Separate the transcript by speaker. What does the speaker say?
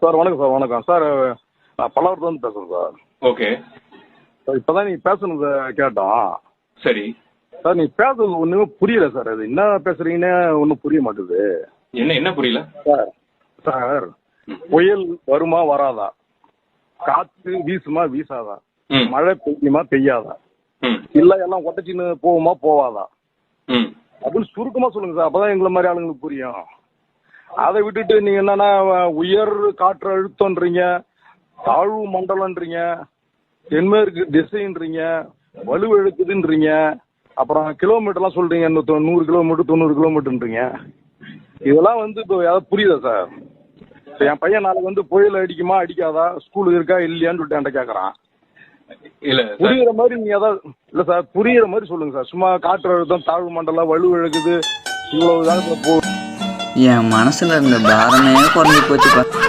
Speaker 1: Sir வணக்கம் sir. வணக்கம் sir. நான் பல்லவரத்துலேருந்து பேசுகிறேன் சார்.
Speaker 2: ஓகே
Speaker 1: சார் இப்போ தான் நீங்கள் பேசுனது கேட்டோம்.
Speaker 2: சரி
Speaker 1: சார் நீங்கள் பேசுறது ஒன்றுமே புரியல சார். அது என்ன பேசுறீங்கன்னு ஒன்றும் புரிய மாட்டேது.
Speaker 2: என்ன புரியல
Speaker 1: சார் சார் புயல் வருமா வராதா, காற்று வீசுமா வீசாதா, மழை பெய்யுமா பெய்யாதா, இல்லை எல்லாம் ஒட்டச்சின்னு போகுமா போவாதா அப்படின்னு சுருக்கமாக சொல்லுங்க சார். அப்போதான் எங்களை மாதிரி ஆளுங்களுக்கு புரியும். அதை விட்டுட்டு நீங்கள் என்னன்னா உயர் காற்று அழுத்தம்ன்றீங்க, தாழ்வு மண்டலம்ன்றீங்க, தென்மேற்கு திசைன்றீங்க, வலுவெழுக்குதுன்றீங்க, அப்புறம் கிலோமீட்டர்லாம் சொல்றீங்க. 100 கிலோமீட்டர் 90 கிலோமீட்டர்ன்றீங்க. இதெல்லாம் வந்து இப்போ ஏதாவது புரியுதா சார்? இப்போ என் பையன் நாளைக்கு புயல் அடிக்குமா அடிக்காதா, ஸ்கூலுக்கு இருக்கா இல்லையான்னு சொல்லிட்டு என்கிட்ட கேட்குறான்.
Speaker 2: இல்ல
Speaker 1: புரியுற மாதிரி நீங்க ஏதாவது இல்லை சார், புரியுற மாதிரி சொல்லுங்க சார். சும்மா காற்று அழுத்தம் தாழ்வு மண்டலம் வலுவெழுக்குது இவ்வளவு தான்
Speaker 3: என் மனசுல இருந்த பாரமே குறைஞ்சி போச்சுப்பா.